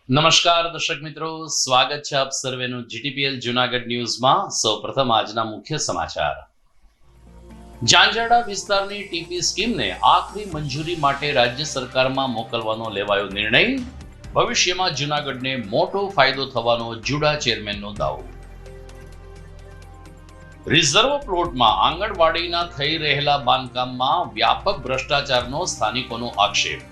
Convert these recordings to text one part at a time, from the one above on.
નમસ્કાર દર્શક મિત્રો, સ્વાગત છે આપ સર્વેનું જીટીપીએલ જૂનાગઢ ન્યૂઝમાં। સૌપ્રથમ આજના મુખ્ય સમાચાર। ઝાંઝરડા વિસ્તારની ટીપી સ્કીમને આખરી મંજૂરી માટે રાજ્ય સરકારમાં મોકલવાનો લેવાયો નિર્ણય। ભવિષ્યમાં જૂનાગઢને મોટો ફાયદો થવાનો જુડા ચેરમેનનો દાવો। રિઝર્વ પ્લોટમાં આંગણવાડીના થઈ રહેલા બાંધકામમાં વ્યાપક ભ્રષ્ટાચારનો સ્થાનિકોનો આક્ષેપ।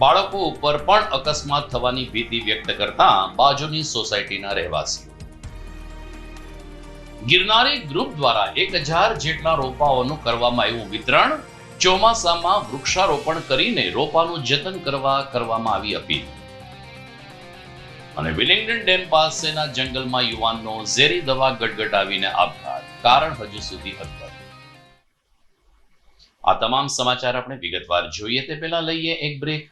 બાળકો ઉપર પણ અકસ્માત થવાની ભીતિ વ્યક્ત કરતા બાજુની સોસાયટીના રહેવાસીઓ। ગિરનારી ગ્રુપ દ્વારા 1000 જેટલા રોપાઓનું કરવામાં આવ્યું વિતરણ। ચોમાસામાં વૃક્ષારોપણ કરીને રોપાનું જતન કરવામાં આવી અપીલ। અને વિલિંગ્ડન ડેમ પાસેના જંગલમાં યુવાનનો ઝેરી દવા ગટગટાવીને આપઘાત, કારણ હજુ સુધી અજ્ઞાત। આ તમામ સમાચાર આપણે વિગતવાર જોઈએ તે પહેલા લઈએ એક બ્રેક।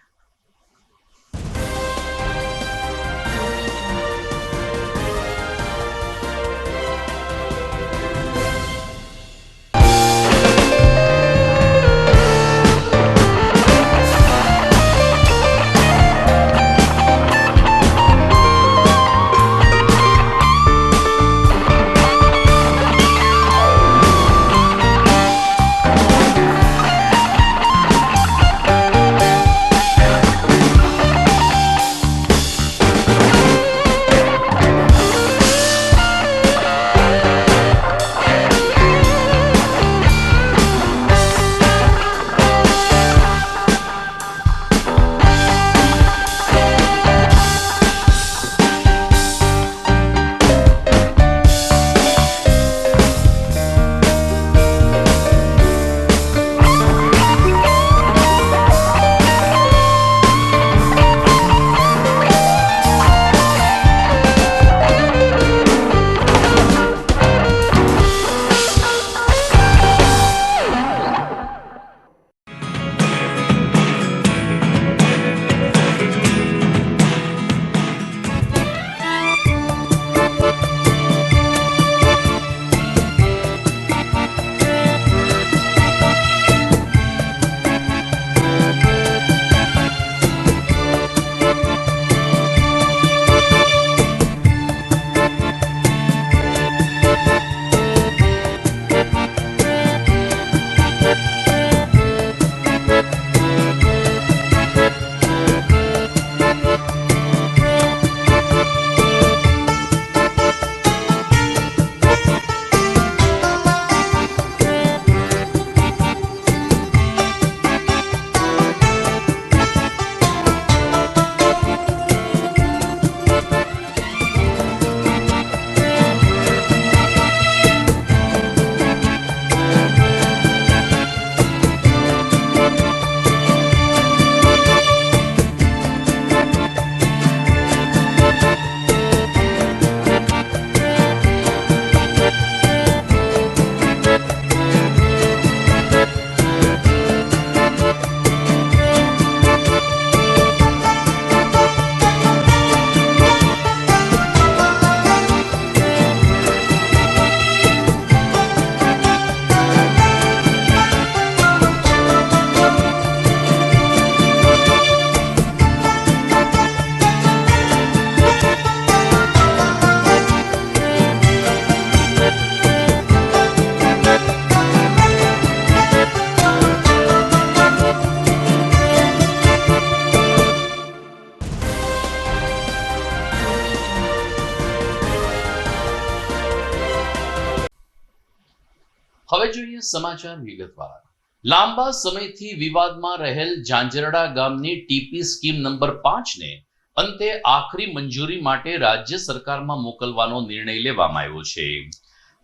હવે જોઈએ સમાચાર વિગતવાર। લાંબા સમયથી વિવાદમાં રહેલ ઝાંઝરડા ગામની ટીપી સ્કીમ નંબર 5 ને અંતે આખરી મંજૂરી માટે રાજ્ય સરકારમાં મોકલવાનો નિર્ણય લેવામાં આવ્યો છે।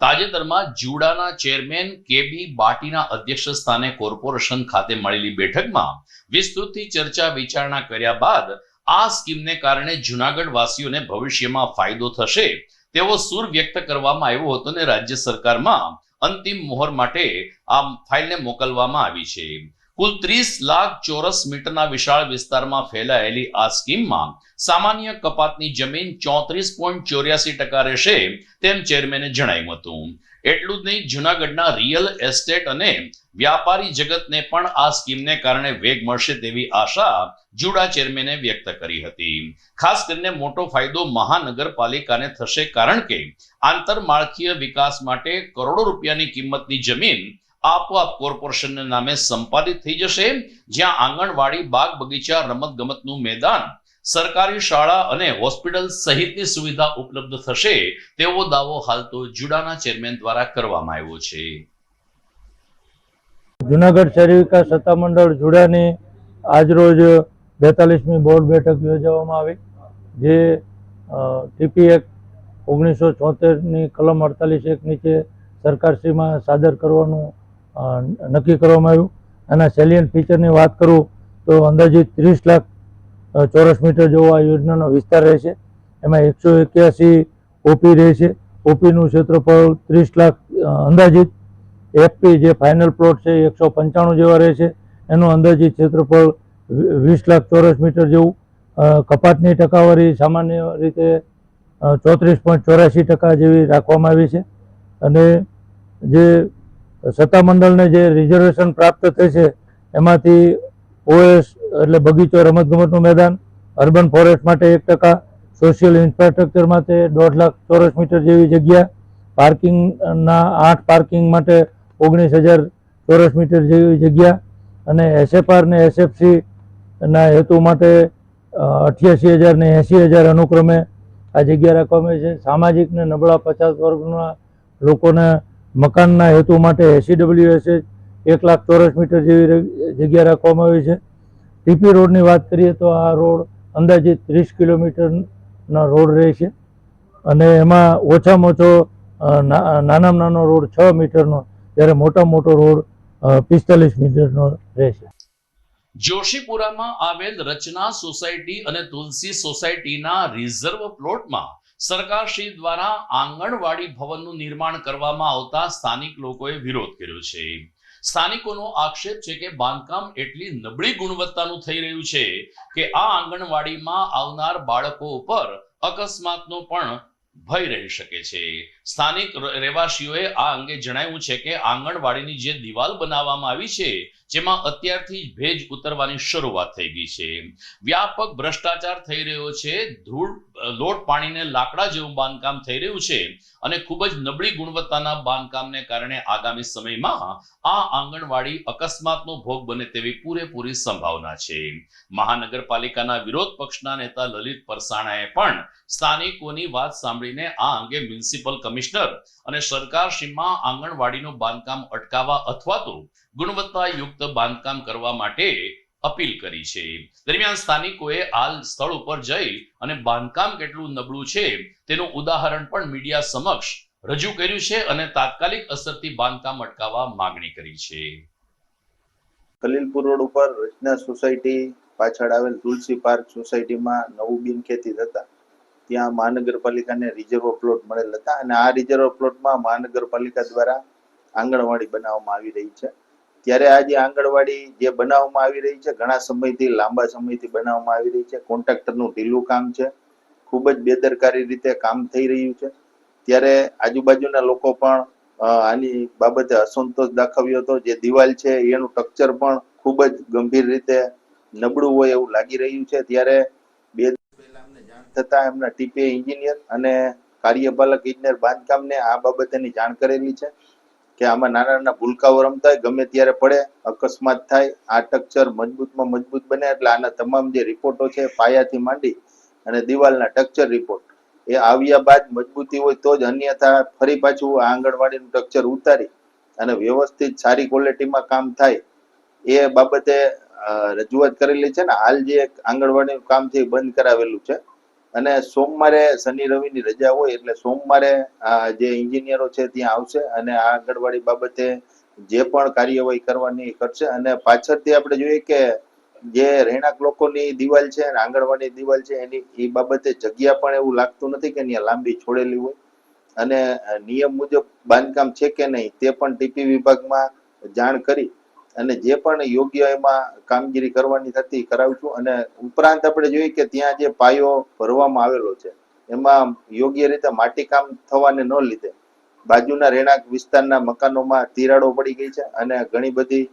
તાજેતરમાં જુડાના ચેરમેન કેબી બાટીના અધ્યક્ષ સ્થાને કોર્પોરેશન ખાતે મળેલી બેઠકમાં વિસ્તૃત ચર્ચા વિચારણા કર્યા બાદ આ સ્કીમને કારણે જૂનાગઢ વાસીઓને ભવિષ્યમાં ફાયદો થશે તેવો સૂર વ્યક્ત કરવામાં આવ્યો હતો અને રાજ્ય સરકારમાં અંતિમ મોહર માટે આ ફાઇલને મોકલવામાં આવી છે। કુલ 30 લાખ ચોરસ મીટરના વિશાળ વિસ્તારમાં ફેલાયેલી આ સ્કીમમાં સામાન્ય કપાતની જમીન 34.84% રહેશે તેમ ચેરમેને જણાવ્યું હતું। એટલું જ નહીં, જૂનાગઢના રિયલ એસ્ટેટ અને વ્યાપારી જગતને પણ આ સ્કીમને કારણે વેગ મળશે તેવી આશા જુડા ચેરમેને વ્યક્ત કરી હતી. ખાસ કરીને મોટો ફાયદો મહાનગરપાલિકાને થશે, કારણ કે આંતરમાળખીય વિકાસ માટે કરોડો રૂપિયાની કિંમતની જમીન આપોઆપ કોર્પોરેશનના નામે સંપાદિત થઈ જશે, જ્યાં આંગણવાડી, બાગ બગીચા, રમત ગમતનું મેદાન, સરકારી શાળા અને હોસ્પિટલ સહિતની સુવિધા ઉપલબ્ધ થશે તેવો દાવો હાલ તો જુડાના ચેરમેન દ્વારા કરવામાં આવ્યો છે. જુનાગઢ શહેરી વિકાસ સત્તામંડળ જુડાની આજરોજ 42મી બોર્ડ બેઠક યોજવામાં આવી, જે ટીપી એક્ટ 1974ની કલમ 48(1) નીચે સરકારશ્રીમાં સાદર કરવાનું નક્કી કરવામાં આવ્યું. આના સેલિયન્ટ ફીચરની વાત કરું તો અંદાજિત 30 લાખ ચોરસ મીટર જેવો આ યોજનાનો વિસ્તાર રહેશે. એમાં 181 ઓપી રહેશે. ઓપીનું ક્ષેત્રફળ 30 લાખ અંદાજિત. એફપી જે ફાઇનલ પ્લોટ છે 195 જેવા રહેશે. એનું અંદાજિત ક્ષેત્રફળ 20 લાખ ચોરસ મીટર જેવું. કપાતની ટકાવારી સામાન્ય રીતે 34.84% જેવી રાખવામાં આવી છે. અને જે સત્તામંડળને જે રિઝર્વેશન પ્રાપ્ત થશે એમાંથી ઓએસ એટલે બગીચો, રમતગમતનું મેદાન, અર્બન ફોરેસ્ટ માટે 1%, સોશિયલ ઇન્ફ્રાસ્ટ્રક્ચર માટે 1.5 લાખ ચોરસ મીટર જેવી જગ્યા, પાર્કિંગના 8 પાર્કિંગ માટે 19,000 ચોરસ મીટર જેવી જગ્યા, અને એસએફઆર ને એસએફસી ના હેતુ માટે 88,000 ને 80,000 અનુક્રમે આ જગ્યા રાખવામાં આવી છે. સામાજિક ને નબળા પછાત વર્ગના લોકોને મકાનના હેતુ માટે એસીડબ્લ્યુએસએ 1 લાખ ચોરસ મીટર જેવી જગ્યા રાખવામાં આવી છે. ટીપી રોડની વાત કરીએ તો આ રોડ અંદાજિત 30 કિલોમીટરના રોડ રહેશે, અને એમાં ઓછામાં ઓછો નાનામાં નાનો રોડ 6 મીટરનો, જ્યારે મોટામાં મોટો રોડ 45 મીટરનો રહેશે. જોશીપુરામાં આવેલ રચના સોસાયટી અને તુલસી સોસાયટીના રિઝર્વ પ્લોટમાં સરકારશ્રી દ્વારા આંગણવાડી ભવનનું નિર્માણ કરવામાં આવતા સ્થાનિક લોકોએ વિરોધ કર્યો છે. સ્થાનિકોનો આક્ષેપ છે કે બાંધકામ એટલી નબળી ગુણવત્તાનું થઈ રહ્યું છે કે આ આંગણવાડીમાં આવનાર બાળકો ઉપર અકસ્માતનો પણ ભય રહી શકે છે. સ્થાનિક રહેવાસીઓએ આ અંગે જણાવ્યું છે કે આંગણવાડીની જે દિવાલ બનાવવામાં આવી છે, જેમાં અત્યારથી જ ભેજ ઉતરવાની શરૂઆત થઈ ગઈ છે. વ્યાપક ભ્રષ્ટાચાર થઈ રહ્યો છે. ધૂળ, લોટ પાણીને લાકડા જેવું બાંધકામ થઈ રહ્યું છે, અને ખૂબ જ નબળી ગુણવત્તાના બાંધકામને કારણે આગામી સમયમાં આ આંગણવાડી અકસ્માતનો ભોગ બને તેવી પૂરેપૂરી સંભાવના છે. મહાનગરપાલિકાના વિરોધ પક્ષના નેતા લલિત પરસાણાએ પણ સ્થાનિકોની વાત સાંભળીને આ અંગે મ્યુનિસિપલ કમિશનર અને સરકારશ્રીમાં આંગણવાડીનું બાંધકામ અટકાવવા અથવા તો ગુણવત્તાયુક્ત બાંધકામ કરવા માટે અપીલ કરી છે. દરમિયાન સ્થાનિકોએ હાલ સ્થળ ઉપર જઈ અને બાંધકામ કેટલું નબળું છે તેનું ઉદાહરણ પણ મીડિયા સમક્ષ રજૂ કર્યું છે, અને તાત્કાલિક અસરથી બાંધકામ અટકાવવા માંગણી કરી છે. ખલીલપુર રોડ ઉપર રચના સોસાયટી પાછળ આવેલ તુલસી પાર્ક સોસાયટીમાં નવું બિનખેતી થતા ત્યાં મહાનગરપાલિકાને રિઝર્વ પ્લોટ મળેલ હતા, અને આ રિઝર્વ પ્લોટમાં મહાનગરપાલિકા દ્વારા આંગણવાડી બનાવવામાં આવી રહી છે. ત્યારે આ જે આંગણવાડી જે બનાવવામાં આવી રહી છે, ઘણા સમયથી, લાંબા સમયથી બનાવવામાં આવી રહી છે. કોન્ટ્રાક્ટરનું ઢીલું કામ છે, ખૂબ જ બેદરકારી રીતે કામ થઈ રહ્યું છે. ત્યારે આજુબાજુના લોકો પણ આની બાબતે અસંતોષ દાખવ્યો હતો. જે દિવાલ છે એનું સ્ટ્રક્ચર પણ ખૂબ જ ગંભીર રીતે નબળું હોય એવું લાગી રહ્યું છે. ત્યારે 2 દિવસ પહેલા અમને જાણ થતા એમના ટીપી એન્જિનિયર અને કાર્યપાલક ઇજનેર બાંધકામને આ બાબતેની જાણ કરેલી છે કે આમાં નાના નાના ભૂલકાઓ રમતા હોય, ગમે ત્યારે પડે, અકસ્માત થાય. આ સ્ટ્રક્ચર મજબૂતમાં મજબૂત બને એટલે આના તમામ જે રિપોર્ટો છે, પાયાથી માંડી અને દિવાલના સ્ટ્રક્ચર રિપોર્ટ એ આવ્યા બાદ મજબૂતી હોય તો જ, અન્યથા ફરી પાછું આ આંગણવાડીનું સ્ટ્રક્ચર ઉતારી અને વ્યવસ્થિત સારી ક્વોલિટીમાં કામ થાય એ બાબતે રજૂઆત કરેલી છે. ને હાલ જે આંગણવાડીનું કામ છે એ બંધ કરાવેલું છે, અને સોમવારે શનિ રવિની રજા હોય એટલે સોમવારે જે એન્જિનિયરો છે ત્યાં આવશે અને આ આંગણવાડી બાબતે જે પણ કાર્યવાહી કરવાની કરશે. અને પાછળથી આપણે જોઈએ કે જે રહેણાંક લોકોની દિવાલ છે અને આંગણવાડી દિવાલ છે એની એ બાબતે જગ્યા પણ એવું લાગતું નથી કે ત્યાં લાંબી છોડેલી હોય, અને નિયમ મુજબ બાંધકામ છે કે નહીં તે પણ ટીપી વિભાગમાં જાણ કરી અને જે પણ યોગ્ય એમાં કામગીરી કરવાની થતી કરાવશું. અને ઉપરાંત આપણે જોઈએ કે ત્યાં જે પાયો ભરવામાં આવેલો છે એમાં યોગ્ય રીતે માટીકામ થવાને ન લીધે બાજુના રહેણાંક વિસ્તારના મકાનોમાં તિરાડો પડી ગઈ છે અને ઘણી બધી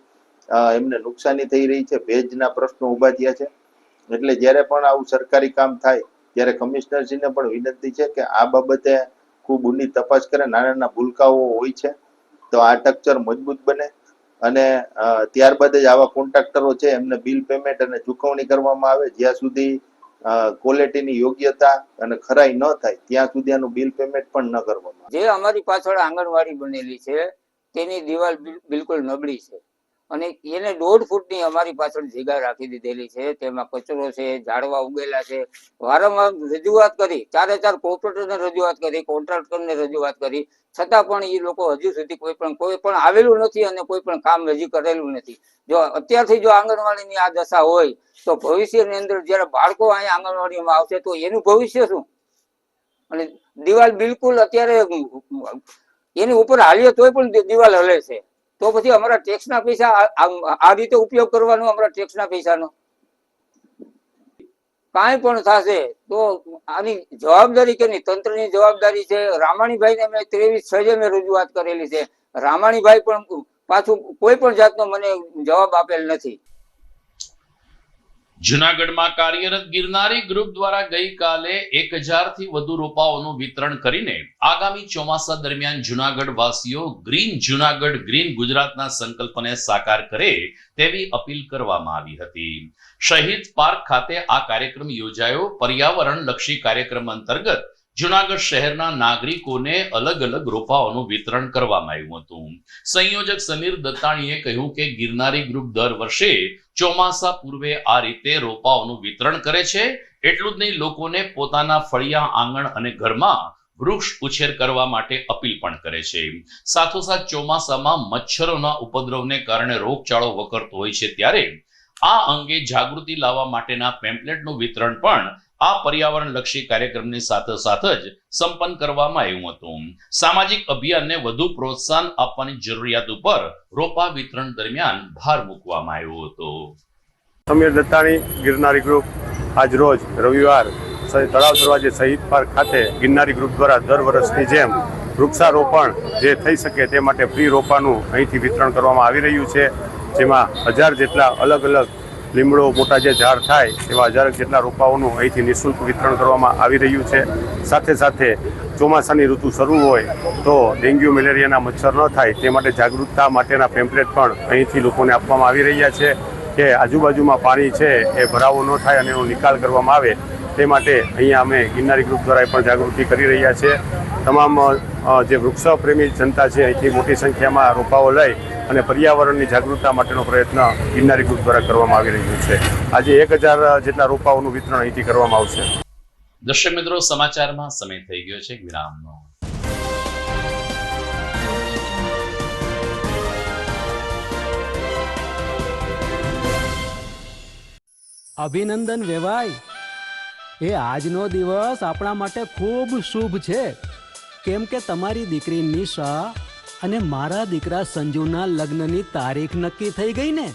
એમને નુકસાની થઈ રહી છે, ભેજના પ્રશ્નો ઊભા થયા છે. એટલે જ્યારે પણ આવું સરકારી કામ થાય ત્યારે કમિશનરશ્રીને પણ વિનંતી છે કે આ બાબતે ખૂબ ઊંડી તપાસ કરે. નાના નાના ભૂલકાઓ હોય છે તો આ સ્ટ્રક્ચર મજબૂત બને અને ત્યારબાદ જ આવા કોન્ટ્રાક્ટરો છે એમને બિલ પેમેન્ટ અને ચૂકવણી કરવામાં આવે. જ્યાં સુધી ક્વોલિટીની યોગ્યતા અને ખરાઈ ન થાય ત્યાં સુધી આનું બિલ પેમેન્ટ પણ ન કરવામાં આવે. જે અમારી પાછળ આંગણવાડી બનેલી છે તેની દિવાલ બિલકુલ નબળી છે અને એને 1.5 ફૂટની અમારી પાછળ જગ્યા રાખી દીધેલી છે. તેમાં કચરો છે, ઝાડવા ઉગેલા છે. વારંવાર રજૂઆત કરી, 4 કોર્પોરેટરને રજૂઆત કરી, કોન્ટ્રાક્ટરને રજૂઆત કરી, છતાં પણ એ લોકો હજુ સુધી કોઈ પણ આવેલું નથી અને કોઈ પણ કામ હજી કરેલું નથી. જો અત્યારથી જો આંગણવાડીની આ દશા હોય તો ભવિષ્યની અંદર જયારે બાળકો અહીંયા આંગણવાડીમાં આવશે તો એનું ભવિષ્ય શું? અને દિવાલ બિલકુલ અત્યારે એની ઉપર હાલીએ તોય પણ દિવાલ હલે છે. તો પછી અમારા ટેક્સના પૈસા આ રીતે ઉપયોગ કરવાનો, અમારા ટેક્સના પૈસાનો કાંઈ પણ થશે તો આની જવાબદારી કેની? તંત્રની જવાબદારી છે. રામાણીભાઈને મેં 23/6 મેં રજૂઆત કરેલી છે. રામાણીભાઈ પણ પાછું કોઈ પણ જાતનો મને જવાબ આપેલ નથી. જૂનાગઢમાં કાર્યરત ગિરનારી ગ્રુપ દ્વારા ગઈકાલે 1000 થી વધુ રોપાઓનું વિતરણ કરીને આગામી ચોમાસા દરમિયાન જૂનાગઢ વાસીઓ ગ્રીન જૂનાગઢ ગ્રીન ગુજરાતના સંકલ્પને સાકાર કરે તેવી અપીલ કરવામાં આવી હતી. શહીદ પાર્ક ખાતે આ કાર્યક્રમ યોજાયો. પર્યાવરણલક્ષી કાર્યક્રમ અંતર્ગત જૂનાગઢ શહેરના નાગરિકોને અલગ અલગ રોપાઓનું વિતરણ કરવામાં આવ્યું હતું. સંયોજક સમીર દત્તાણીએ કહ્યું કે ગિરનારી ગ્રુપ દર વર્ષે ચોમાસા પૂર્વે આ રીતે રોપાઓનું વિતરણ કરે છે. એટલું જ નહીં, લોકોને પોતાના ફળિયા, આંગણ અને ઘરમાં વૃક્ષ ઉછેર કરવા માટે અપીલ પણ કરે છે. સાથોસાથ ચોમાસામાં મચ્છરોના ઉપદ્રવને કારણે રોગચાળો વકરતો હોય છે ત્યારે આ અંગે જાગૃતિ લાવવા માટેના પેમ્પલેટનું વિતરણ પણ આ પર્યાવરણલક્ષી કાર્યક્રમની સાથોસાથ જ સંપન્ન કરવામાં આવ્યું હતું. સામાજિક અભિયાનને વધુ પ્રોત્સાહન આપવાની જરૂરિયાત ઉપર રોપા વિતરણ દરમિયાન ભાર મૂકવામાં આવ્યો હતો. સમીર દત્તાણી, ગિરનારી ગ્રુપ, આજ રોજ રવિવાર તળાવ દરવાજે શહીદ પાર્ક ખાતે ગિરનારી ગ્રુપ દ્વારા દર વર્ષની જેમ વૃક્ષારોપણ જે થઈ શકે તે માટે ફ્રી રોપાનું અહીંથી વિતરણ કરવામાં આવી રહ્યું છે. જેમાં 1000 જેટલા અલગ અલગ લીમડો મોટા જે ઝાડ થાય એવા 1000 જેટલા રોપાઓનું અહીંથી નિઃશુલ્ક વિતરણ કરવામાં આવી રહ્યું છે. સાથે સાથે ચોમાસાની ઋતુ શરૂ હોય તો ડેન્ગ્યુ મેલેરિયાના મચ્છર ન થાય તે માટે જાગૃતતા માટેના પેમ્પલેટ પણ અહીંથી લોકોને આપવામાં આવી રહ્યા છે કે આજુબાજુમાં પાણી છે એ ભરાવો ન થાય અને એનો નિકાલ કરવામાં આવે તે માટે અહીંયા અમે ગિરનારી ગ્રુપ દ્વારા પણ જાગૃતિ કરી રહ્યા છે. તમામ જે વૃક્ષ પ્રેમી જનતા છે અહીંથી મોટી સંખ્યામાં રોપાઓ લઈ અને પર્યાવરણની જાગૃતતા માટેનો પ્રયત્ન ગિરનારી ગ્રુપ દ્વારા કરવામાં આવી રહ્યો છે. આજે 1000 જેટલા રોપાઓનું વિતરણ અહીંથી કરવામાં આવશે. દર્શક મિત્રો, સમાચારમાં સમય થઈ ગયો છે વિરામનો. અભિનંદન વેવાય, એ આજનો દિવસ આપણા માટે ખૂબ શુભ છે, કેમ કે તમારી દીકરી નિશા અને મારા દીકરા સંજુના લગ્નની તારીખ નક્કી થઈ ગઈ ને.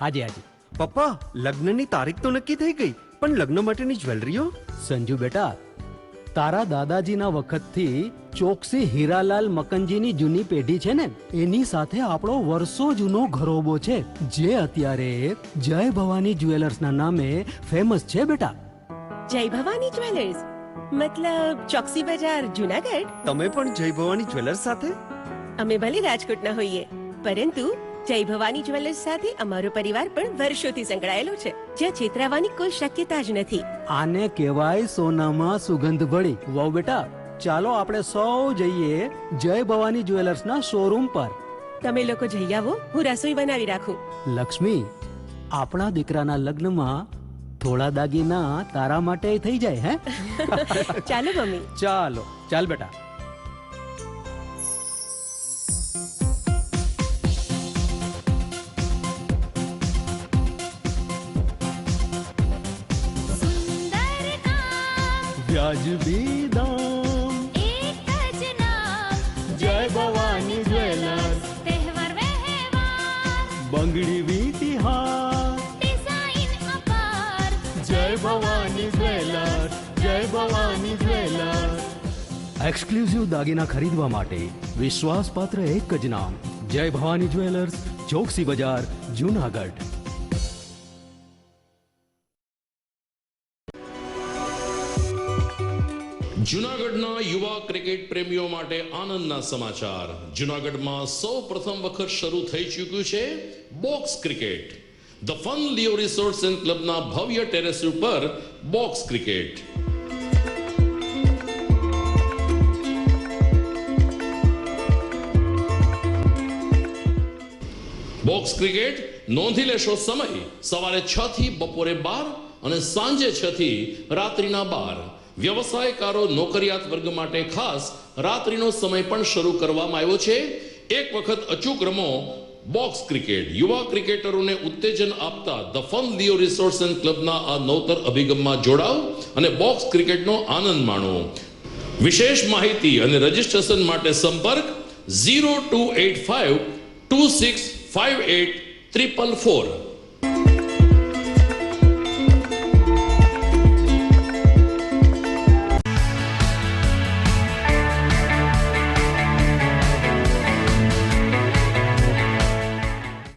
હાજી હાજી પપ્પા, લગ્નની તારીખ તો નક્કી થઈ ગઈ, પણ લગ્ન માટેની જ્વેલરીઓ? સંજુ બેટા, તારા દાદાજીના વખતથી ચોકસી હીરાલાલ મકનજીની જૂની પેઢી છે ને, એની સાથે આપણો વર્ષો જૂનો ઘરોબો છે જે અત્યારે જય ભવાની જ્વેલર્સના નામે ફેમસ છે બેટા. જય ભવાની જ્વેલર્સ મતલબ ચોકસી બજાર, જુનાગઢ? તમે પણ જય ભવાની જ્વેલર્સ સાથે? અમે ભલે રાજકોટના હોઈએ, પરંતુ જય ભવાની જ્વેલર્સ સાથે અમારો પરિવાર પણ વર્ષોથી સંકળાયેલો છે, જ્યાં છેતરાવાની કોઈ શક્યતા જ નથી. આને કહેવાય સોનામાં સુગંધ ભળી. વહુ બેટા, ચાલો આપણે સૌ જઈએ જય ભવાની જ્વેલર્સના શોરૂમ પર. તમે લોકો જઈ આવો, હું રસોઈ બનાવી રાખું. લક્ષ્મી, આપણા દીકરાના લગ્નમાં થોડા દાગીના તારા માટે થઈ જાય. હે ચાલો મમ્મી. ચાલો ચાલ બેટા. વ્યાજબી દામ, એક જ નામ, જય ભવાની જ્વેલર્સ. તહેવાર વ્યવહાર, બંગડી વીટી હાર, ડિઝાઇન અપાર, જય ભવાની જ્વેલર્સ, જય ભવાની જ્વેલર્સ. એક્સક્લુઝિવ દાગીના ખરીદવા માટે વિશ્વાસપાત્ર એક જ નામ, જય ભવાની જ્વેલર્સ, ચોકસી બજાર, જુનાગઢ. જૂનાગઢના યુવા ક્રિકેટ પ્રેમીઓ માટે આનંદના સમાચાર. જૂનાગઢમાં સૌ પ્રથમ વખત શરૂ થઈ ચૂક્યું છે box cricket. The fun Leo resorts and ક્લબના ભવ્ય ટેરેસ ઉપર બોક્સ ક્રિકેટ. બોક્સ ક્રિકેટ નોંધી લેશો સમય સવારે 6 થી બપોરે 12 અને સાંજે 6 થી રાત્રિના 12. વ્યવસાયકારો, નોકરિયાત વર્ગ માટે ખાસ રાત્રિનો સમય પણ શરૂ કરવામાં આવ્યો છે. એક વખત અચૂક રમો બોક્સ ક્રિકેટ. યુવા ક્રિકેટરોને ઉત્તેજન આપતા the fun Leo resorts and ક્લબના આ નવતર અભિગમમાં જોડાઓ અને બોક્સ ક્રિકેટનો આનંદ માણો. વિશેષ માહિતી અને રજીસ્ટ્રેશન માટે સંપર્ક 0285 2658 444.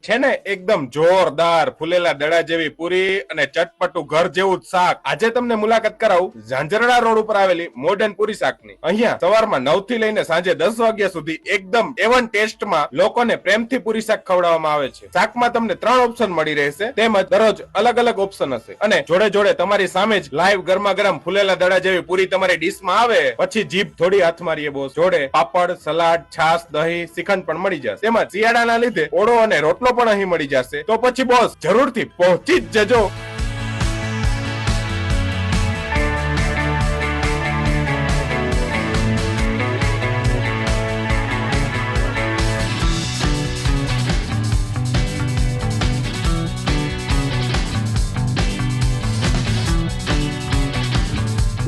છે ને એકદમ જોરદાર ફૂલેલા દડા જેવી પૂરી અને ચટપટું ઘર જેવું જ શાક. આજે તમને મુલાકાત કરાવું ઝાંઝરડા રોડ ઉપર આવેલી મોડર્ન પૂરી શાકની. અહીંયા સવારમાં 9 થી લઈને સાંજે 10 વાગ્યા સુધી એકદમ એવન ટેસ્ટમાં લોકોને પ્રેમથી પૂરી શાક ખવડાવવામાં આવે છે. શાકમાં તમને 3 ઓપ્શન મળી રહેશે, તેમજ દરરોજ અલગ અલગ ઓપ્શન હશે અને જોડે જોડે તમારી સામે જ લાઈવ ગરમા ગરમ ફૂલેલા દડા જેવી પૂરી તમારી ડીશમાં આવે પછી જીભ થોડી હાથ મારીએ બોસ. જોડે પાપડ, સલાડ, છાશ, દહીં, શ્રીખંડ પણ મળી જશે. તેમજ શિયાળાના લીધે ઓળો અને રોટલો પણ અહીં મળી જશે. તો પછી બોસ જરૂરથી પહોંચી જ જજો.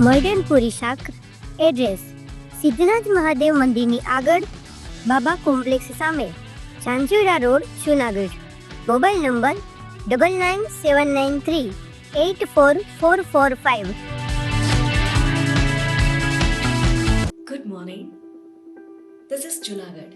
મોડર્ન પૂરી શાક. એડ્રેસ સિદ્ધનાથ મહાદેવ મંદિરની આગળ, બાબા કોમ્પ્લેક્સ સામે, Zanzarda road, Junagadh. Mobile number 9979384445. Good morning. This is Junagadh.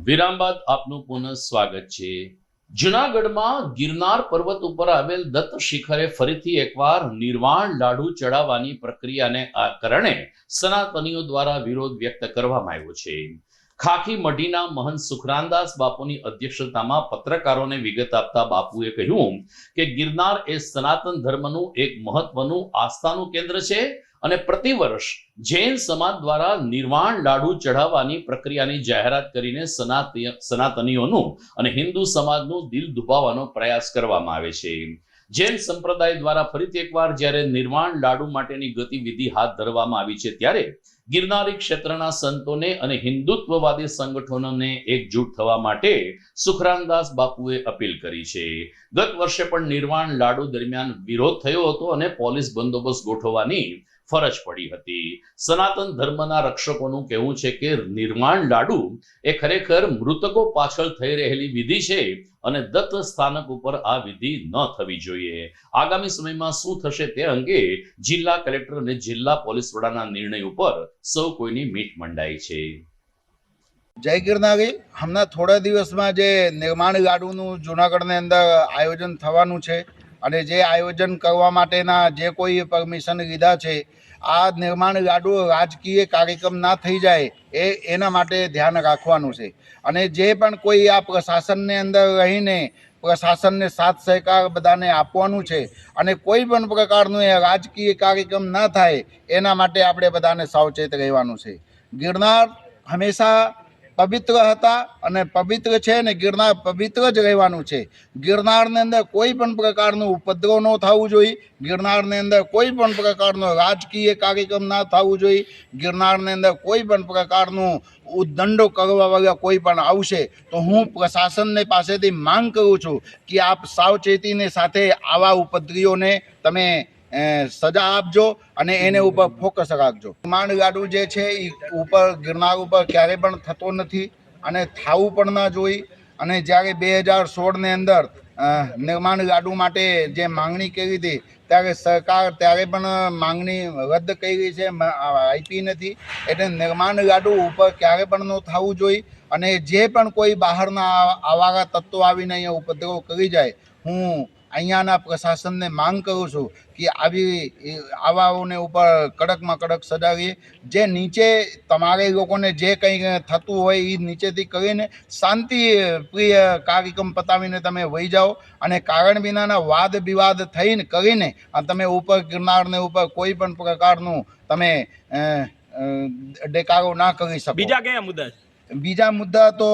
વિરામ બાદ આપનું પુનઃ સ્વાગત છે. જૂનાગઢમાં ગિરનાર પર્વત ઉપર આવેલ દત્ત શિખરે ફરીથી એકવાર નિર્વાણ લાડુ ચડાવવાની પ્રક્રિયાને કારણે સનાતનીઓ દ્વારા વિરોધ વ્યક્ત કરવામાં આવ્યો છે. ખાખી મઢીના મહંત સુખરાનદાસ બાપુની અધ્યક્ષતામાં પત્રકારોને વિગત આપતા બાપુએ કહ્યું કે ગિરનાર એ સનાતન ધર્મનું એક મહત્વનું આસ્થાનું કેન્દ્ર છે અને પ્રતિવર્ષ જૈન સમાજ દ્વારા નિર્વાણ લાડુ ચઢાવવાની પ્રક્રિયાની જાહેરાત કરીને સનાતનીઓનું અને હિન્દુ સમાજનું દિલ દુભાવવાનો પ્રયાસ કરવામાં આવે છે. જૈન સંપ્રદાય દ્વારા ફરીથી એકવાર જ્યારે નિર્વાણ લાડુ માટેની ગતિવિધિ હાથ ધરવામાં આવી છે ત્યારે ગિરનારી ક્ષેત્રના સંતોને અને હિન્દુત્વવાદી સંગઠનોને એકજૂટ થવા માટે સુખરાનદાસ બાપુએ અપીલ કરી છે. ગત વર્ષે પણ નિર્વાણ લાડુ દરમિયાન વિરોધ થયો હતો અને પોલીસ બંદોબસ્ત ગોઠવવાની ફરજ પડી હતી. સનાતન ધર્મના રક્ષકોનું કહેવું છે કે નિર્માણ લાડુ એ ખરેખર મૃતકો પાછળ થઈ રહેલી વિધિ છે અને દત્ત સ્થાનક ઉપર આ વિધિ ન થવી જોઈએ. આગામી સમયમાં શું થશે તે અંગે જિલ્લા કલેક્ટર અને જિલ્લા પોલીસ વડાના નિર્ણય ઉપર સૌ કોઈની મીટ મંડાઈ છે. જય ગિરનારી. હમણાં થોડા દિવસમાં જે નિર્માણ લાડુનું જૂનાગઢની અંદર આયોજન થવાનું છે અને જે આયોજન કરવા માટેના જે કોઈ પરમિશન લીધા છે, આ નિર્માણ લાડુ રાજકીય કાર્યક્રમ ના થઈ જાય એના માટે ધ્યાન રાખવાનું છે. અને જે પણ કોઈ આ પ્રશાસનની અંદર રહીને પ્રશાસનને સાથ સહકાર બધાને આપવાનું છે અને કોઈ પણ પ્રકારનું એ રાજકીય કાર્યક્રમ ના થાય એના માટે આપણે બધાને સાવચેત રહેવાનું છે. ગિરનાર હંમેશા પવિત્ર હતા અને પવિત્ર છે ને ગિરનાર પવિત્ર જ રહેવાનું છે. ગિરનારની અંદર કોઈ પણ પ્રકારનું ઉપદ્રવ ન થવું જોઈએ. ગિરનારની અંદર કોઈ પણ પ્રકારનો રાજકીય કાર્યક્રમ ના થવું જોઈએ. ગિરનારની અંદર કોઈ પણ પ્રકારનું ઉદ્દંડો કરવા વાળા કોઈ પણ આવશે તો હું પ્રશાસનને પાસેથી માંગ કરું છું કે આપ સાવચેતીની સાથે આવા ઉપદ્રવીઓને તમે સજા આપજો અને એને ઉપર ફોકસ રાખજો. નિર્માણ લાડુ જે છે એ ઉપર ગિરનાર ઉપર ક્યારેય પણ થતો નથી અને થવું પણ ના જોઈએ. અને જ્યારે 2016ની અંદર નિર્માણ લાડુ માટે જે માંગણી કરી હતી ત્યારે સરકાર ત્યારે પણ માંગણી રદ કરી છે, આપી નથી. એટલે નિર્માણ લાડુ ઉપર ક્યારે પણ ન થવું જોઈએ. અને જે પણ કોઈ બહારના આવારા તત્વો આવીને અહીંયા ઉપદ્રવ કરી જાય, હું અહીંયાના પ્રશાસનને માંગ કરું છું કે આવાઓને ઉપર કડકમાં કડક સજા કરીએ. જે નીચે તમારે લોકોને જે કંઈ થતું હોય એ નીચેથી કરીને શાંતિ પ્રિય કાર્યક્રમ પતાવીને તમે વહી જાઓ અને કારણ વિનાના વાદ વિવાદ થઈને કરીને તમે ઉપર ગિરનારને ઉપર કોઈ પણ પ્રકારનું તમે દેખાડો ના કરી શકો. બીજા કયા મુદ્દા? બીજા મુદ્દા તો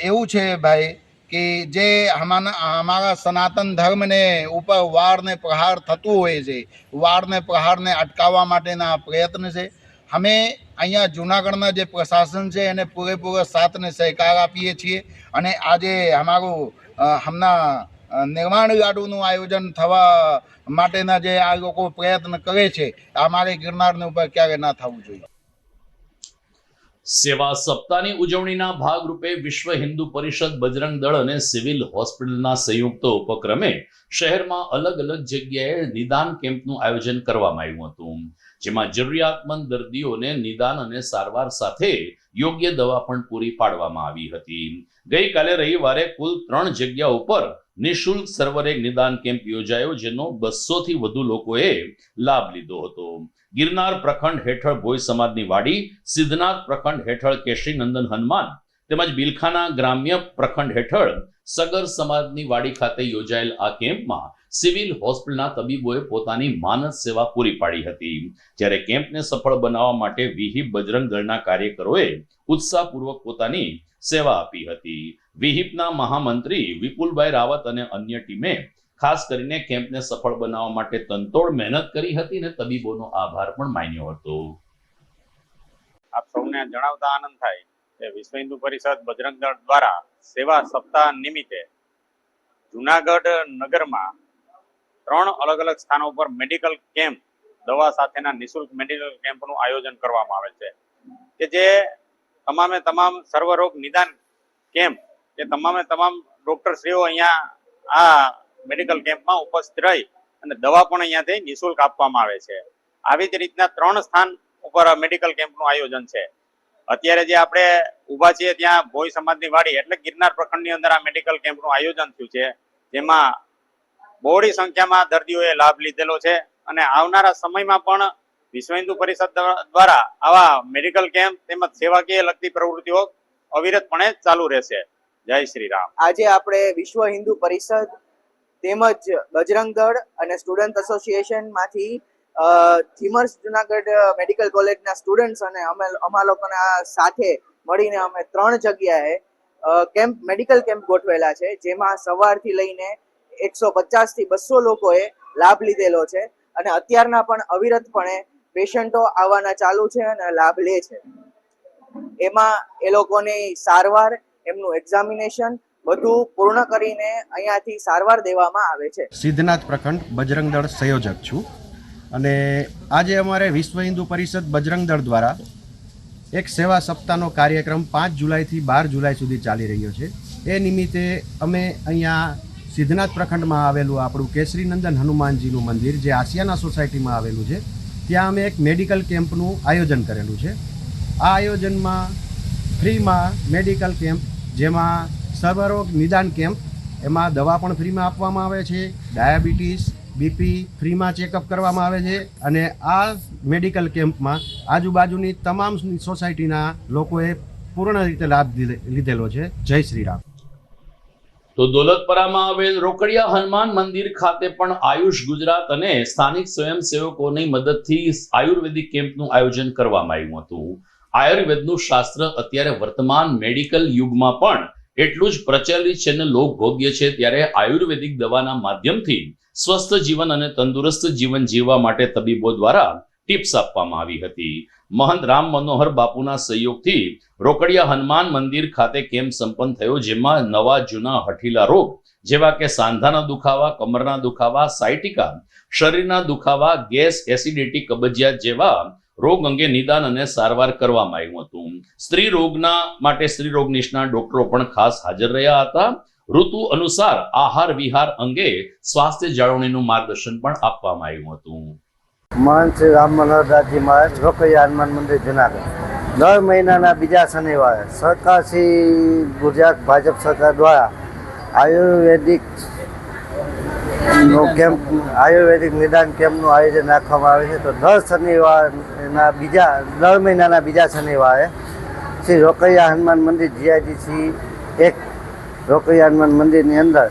એવું છે ભાઈ કે જે हमारा સનાતન ધર્મને ઉપર વારને પ્રહાર થતું હોય છે, વારને પ્રહારને અટકાવવા માટેના પ્રયત્ન છે. અમે અહીંયા જૂનાગઢના જે પ્રશાસન છે એને પૂરેપૂરો સાથને સહકાર આપીએ છીએ અને આજે અમારું હમણાં નિર્માણ લાડુનું આયોજન થવા માટેના જે આ લોકો પ્રયત્ન કરે છે, અમારે ગિરનારને ઉપર ક્યારે ના થવું જોઈએ. સેવા સપ્તાહની ઉજવણીના ભાગરૂપે વિશ્વ હિન્દુ પરિષદ, બજરંગ દળ અને સિવિલ હોસ્પિટલના સંયુક્ત ઉપક્રમે શહેરમાં અલગ અલગ જગ્યાએ નિદાન કેમ્પનું આયોજન કરવામાં આવ્યું હતું, જેમાં જરૂરિયાતમંદ દર્દીઓને નિદાન અને સારવાર સાથે યોગ્ય દવા પણ પૂરી પાડવામાં આવી હતી. ગઈકાલે રવિવારે કુલ 3 જગ્યા ઉપર નિઃશુલ્ક સર્વરે નિદાન કેમ્પ યોજાયો, જેનો 200 થી વધુ લોકોએ લાભ લીધો હતો. ગિરનાર પ્રખંડ હેઠળ ભોય સમાજની વાડી, સિદ્ધનાથ પ્રખંડ હેઠળ કેશરીનંદન હનુમાન તેમજ બિલખાના ગ્રામ્ય પ્રખંડ હેઠળ સગર સમાજની વાડી ખાતે યોજાયેલ આ કેમ્પમાં સિવિલ હોસ્પિટલના તબીબોએ પોતાની માનદ સેવા પૂરી પાડી હતી. જ્યારે કેમ્પને સફળ બનાવવા માટે વિહિપ બજરંગ દળના કાર્યકરોએ ઉત્સાહપૂર્વક પોતાની સેવા આપી હતી. વિહિપના મહામંત્રી વિપુલભાઈ રાવત અને અન્ય ટીમે ખાસ કરીને કેમ્પને સફળ બનાવવા માટે તનતોડ મહેનત કરી હતી અને તબીબોનો આભાર પણ માન્યો હતો. આપ સૌને જણાવતા આનંદ થાય કે વિશ્વ હિન્દુ પરિષદ બજરંગ દળ દ્વારા સેવા સપ્તાહ નિમિત્તે જૂનાગઢ નગરમાં 3 અલગ અલગ સ્થાનો પર મેડિકલ કેમ્પ, દવા સાથેના નિઃશુલ્ક મેડિકલ કેમ્પનું આયોજન કરવામાં આવે છે કે જે તમામે તમામ સર્વરોગ નિદાન કેમ્પ કે તમામે તમામ ડોક્ટરશ્રીઓ અહીંયા આ મેડિકલ કેમ્પમાં ઉપસ્થિત રહી અને દવા પણ અહીંયાથી નિઃશુલ્ક આપવામાં આવે છે. આવી જ રીતના 3 સ્થાન ઉપર મેડિકલ કેમ્પનું આયોજન છે. અત્યારે જે આપણે ઊભા છીએ ત્યાં ભોય સમાજની વાડી એટલે ગિરનાર પ્રખંડની અંદર આ મેડિકલ કેમ્પનું આયોજન થયું છે, જેમાં બહોળી સંખ્યામાં દર્દીઓએ લાભ લીધેલો છે અને આવનારા સમયમાં પણ વિશ્વ હિન્દુ પરિષદ દ્વારા આવા મેડિકલ કેમ્પ તેમજ સેવાકીય લગતી પ્રવૃત્તિઓ અવિરતપણે ચાલુ રહેશે. જય શ્રી રામ. આજે આપણે વિશ્વ હિન્દુ પરિષદ તેમજ બજરંગ દળ અને સ્ટુડન્ટ એસોસિએશનમાંથી થીમર્સ જુનાગઢ મેડિકલ કોલેજના સ્ટુડન્ટ્સ અને અમારા લોકોના સાથે મળીને અમે 3 જગ્યાએ મેડિકલ કેમ્પ ગોઠવેલા છે, જેમાં સવારથી લઈને 150 થી 200 લોકોએ લાભ લીધેલો છે અને અત્યારના પણ અવિરતપણે પેશન્ટો આવવાના ચાલુ છે અને લાભ લે છે. એમાં એ લોકોની સારવાર, એમનું એક્ઝામિનેશન બધું પૂર્ણ કરીને અહીંયાથી સારવાર દેવામાં આવે છે. સિદ્ધનાથ પ્રખંડ બજરંગ દળ સંયોજક છું. અને આજે અમારે વિશ્વ હિન્દુ પરિષદ બજરંગ દળ દ્વારા એક સેવા સપ્તાહનો કાર્યક્રમ 5 જુલાઈથી 12 જુલાઈ સુધી ચાલી રહ્યો છે. એ નિમિત્તે અમે અહીંયા સિદ્ધનાથ પ્રખંડમાં આવેલું આપણું કેસરીનંદન હનુમાનજીનું મંદિર જે આસિયાના સોસાયટીમાં આવેલું છે, ત્યાં અમે એક મેડિકલ કેમ્પનું આયોજન કરેલું છે. આ આયોજનમાં ફ્રીમાં મેડિકલ કેમ્પ, જેમાં સર્વરોગ નિદાન કેમ્પ, એમાં દવા પણ ફ્રીમાં આપવામાં આવે છે, ડાયાબિટીસ, બીપી ફ્રીમાં ચેકઅપ કરવામાં આવે છે. અને આ મેડિકલ કેમ્પમાં આજુબાજુની તમામ સોસાયટીના લોકોએ પૂર્ણ રીતે લાભ લીધેલો છે. જય શ્રી રામ. તો દોલતપરામાં આવેલ રોકડિયા હનુમાન મંદિર ખાતે પણ આયુષ ગુજરાત અને સ્થાનિક સ્વયંસેવકોની મદદથી આયુર્વેદિક કેમ્પનું આયોજન કરવામાં આવ્યું હતું. આયુર્વેદનું શાસ્ત્ર અત્યારે વર્તમાન મેડિકલ યુગમાં પણ એટલું જ પ્રચલિત છે અને લોકભોગ્ય છે, ત્યારે આયુર્વેદિક દવાના માધ્યમથી સ્વસ્થ જીવન અને તંદુરસ્ત જીવન જીવવા માટે તબીબો દ્વારા ટિપ્સ આપવામાં આવી હતી. મહંત રામ મનોહર બાપુના સહયોગથી રોકડિયા હનુમાન મંદિર ખાતે કેમ્પ સંપન્ન થયો, જેમાં નવા જૂના હઠીલા રોગ જેવા કે સાંધાના દુખાવા, કમરના દુખાવા, સાયટિકા, શરીરના દુખાવા, ગેસ, એસિડિટી, કબજિયાત જેવા રોગ અંગે નિદાન અને સારવાર કરવામાં આવ્યું હતું. સ્ત્રી રોગના માટે સ્ત્રી રોગ નિષ્ણાત ડોક્ટરો પણ ખાસ હાજર રહ્યા હતા. ઋતુ અનુસાર આહાર વિહાર અંગે સ્વાસ્થ્ય જાળવણીનું માર્ગદર્શન પણ આપવામાં આવ્યું હતું. મહંત શ્રી રામ મનોહરદાસજી મહારાજ રોકડિયા હનુમાન મંદિર જુનાગઢ દર મહિનાના બીજા શનિવારે સરકાર શ્રી ગુજરાત ભાજપ સરકાર દ્વારા આયુર્વેદિક નિદાન કેમ્પનું આયોજન રાખવામાં આવે છે. તો દર મહિનાના બીજા શનિવારે શ્રી રોકડિયા હનુમાન મંદિર જીઆઈડીસી એક રોકડિયા હનુમાન મંદિરની અંદર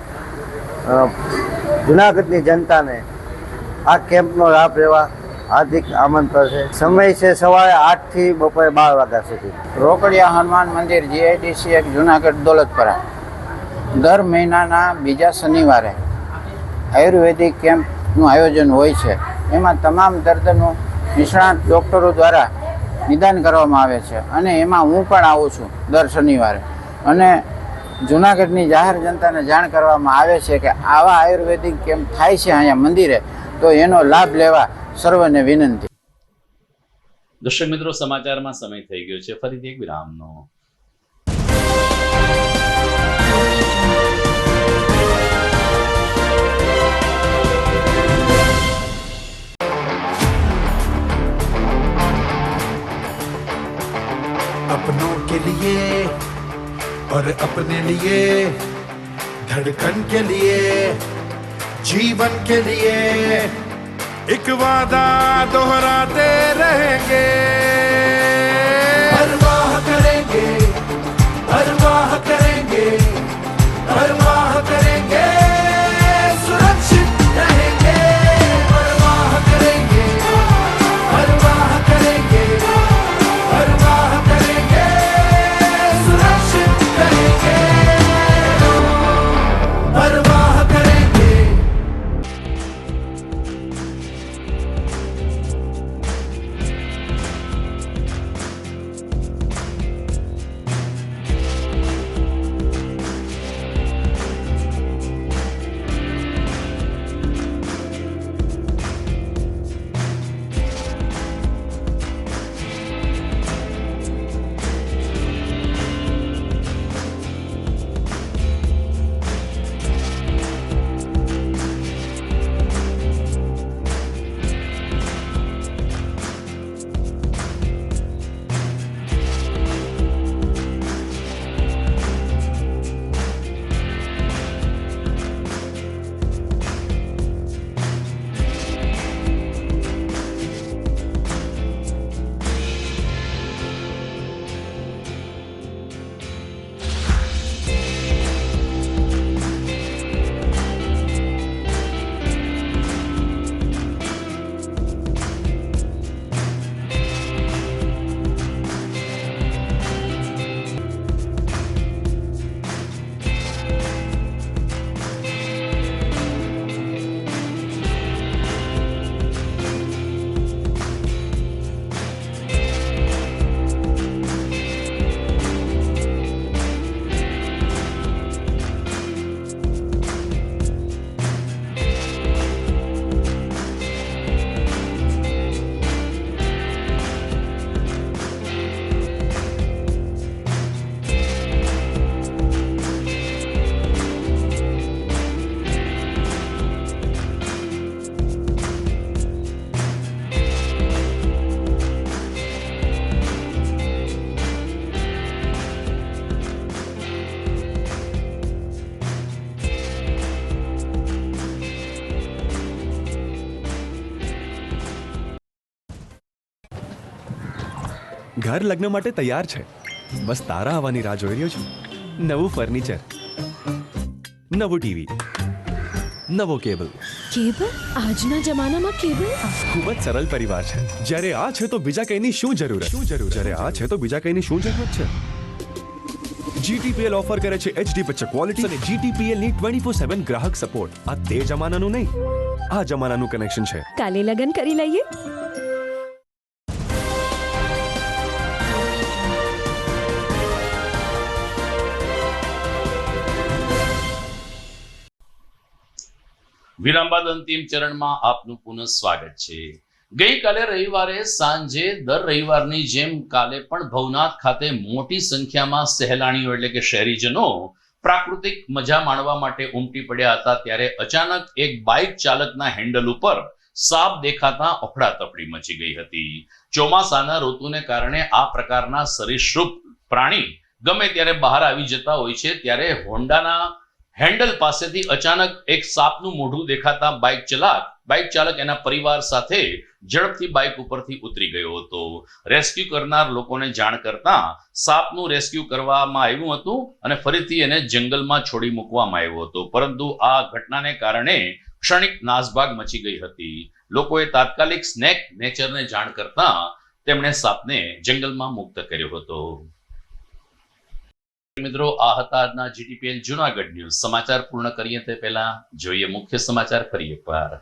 જુનાગઢની જનતાને આ કેમ્પનો લાભ લેવા હાર્દિક આમંત્રણ છે. સમય છે સવારે 8 થી બપોરે 12 વાગ્યા સુધી. રોકડિયા હનુમાન મંદિર જીઆઈડીસી એક જુનાગઢ દોલતપરા દર મહિનાના બીજા શનિવારે આયુર્વેદિક કેમ્પનું આયોજન હોય છે. એમાં તમામ દર્દનું નિષ્ણાત ડૉક્ટરો દ્વારા નિદાન કરવામાં આવે છે અને એમાં હું પણ આવું છું દર શનિવારે. અને જુનાગઢની જાહેર જનતાને જાણ કરવામાં આવે છે કે આવા આયુર્વેદિક કેમ્પ થાય છે અહીંયા મંદિરે, તો એનો લાભ લેવા સર્વને વિનંતી. દર્શક મિત્રો, સમાચારમાં સમય થઈ ગયો છે ફરીથી એક વિરામનો. अपनों के लिए और अपने लिए धड़कन के लिए जीवन के लिए एक वादा दोहराते रहेंगे, परवाह करेंगे, परवाह करेंगे, परवाह करेंगे, सुरक्षित रहेंगे, परवाह करेंगे, परवाह करेंगे, परवाह करेंगे, सुरक्षित रहेंगे, परवाह करेंगे. ઘર લગ્ન માટે તૈયાર છે. બસ તારા આવવાની રાહ જોઈ રહ્યો છું. નવું ફર્નિચર, નવું ટીવી, નવો કેબલ. કેબલ? આજના જમાનામાં કેબલ? ખૂબ જ સરળ પરિવાર છે. જ્યારે આ છે તો બીજા કઈની શું જરૂરત? જ્યારે આ છે તો બીજા કઈની શું જરૂરત છે? GTPL ઓફર કરે છે HD પિક્ચર ક્વોલિટી અને GTPL ની 24/7 ગ્રાહક સપોર્ટ. આ તે જમાનાનું નહીં, આ જમાનાનું કનેક્શન છે. કાલે લગન કરી લઈએ. વિરામ બાદ અંતિમ ચરણમાં આપનું પુનઃ સ્વાગત છે. ગઈકાલે રવિવારે સાંજે દર રવિવારની જેમ કાલે પણ ભવનાથ ખાતે મોટી સંખ્યામાં સહેલાણીઓ એટલે કે શહેરીજનો પ્રાકૃતિક મજા માણવા માટે ઉમટી પડ્યા હતા. ત્યારે અચાનક એક બાઇક ચાલકના હેન્ડલ ઉપર સાપ દેખાતા અફડાતફડી મચી ગઈ હતી. ચોમાસાના ઋતુને કારણે આ પ્રકારના સરીસૃપ પ્રાણી ગમે ત્યારે બહાર આવી જતા હોય છે. ત્યારે હોન્ડાના હેન્ડલ પાસેથી અચાનક એક સાપનું મોઢું દેખાતા બાઇક ચાલક એના પરિવાર સાથે ઝડપથી બાઇક ઉપરથી ઉતરી ગયો હતો. રેસ્ક્યુ કરનાર લોકોને જાણ કરતા સાપનું રેસ્ક્યુ કરવામાં આવ્યું હતું અને ફરીથી એને જંગલમાં છોડી મૂકવામાં આવ્યો હતો. પરંતુ આ ઘટનાને કારણે ક્ષણિક નાસભાગ મચી ગઈ હતી. લોકોએ તાત્કાલિક સ્નેક નેચરને જાણ કરતા તેમણે સાપને જંગલમાં મુક્ત કર્યો હતો. મિત્રો, આ હતા આજના GTPL જૂનાગઢ ન્યૂઝ. સમાચાર પૂર્ણ કરીએ તે પહેલા જોઈએ મુખ્ય સમાચાર ફરી એકવાર.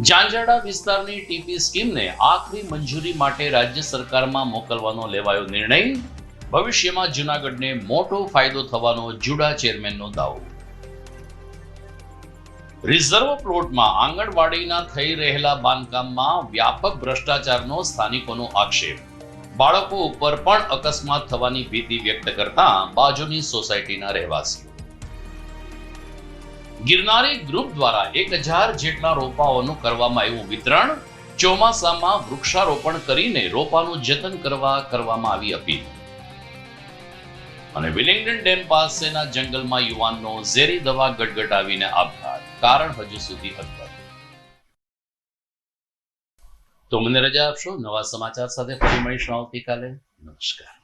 ઝાંઝરડા વિસ્તારની ટીપી સ્કીમને આખરી મંજૂરી માટે રાજ્ય સરકારમાં મોકલવાનો લેવાયો નિર્ણય. ભવિષ્યમાં જૂનાગઢને મોટો ફાયદો થવાનો જુડા ચેરમેનનો દાવો. રિઝર્વ પ્લોટમાં આંગણવાડીના થઈ રહેલા બાંધકામમાં વ્યાપક ભ્રષ્ટાચારનો સ્થાનિકોનો આક્ષેપ. બાળકો ઉપર પણ અકસ્માત થવાની ભીતિ વ્યક્ત કરતા બાજુની સોસાયટીના રહેવાસીઓ. ગિરનારી ગ્રુપ દ્વારા 1000 જેટલા રોપાઓનું કરવામાં આવ્યું વિતરણ. ચોમાસામાં વૃક્ષારોપણ કરીને રોપાનું જતન કરવામાં આવી અપીલ. અને વિલિંગ્ડન ડેમ પાસેના જંગલમાં યુવાનનો ઝેરી દવા ગટગટાવીને આપઘાત. કારણ હજુ સુધી અજ્ઞાત. તો મને રજા આપશો. નવા સમાચાર સાથે ફરી મળીશું આવતીકાલે. નમસ્કાર.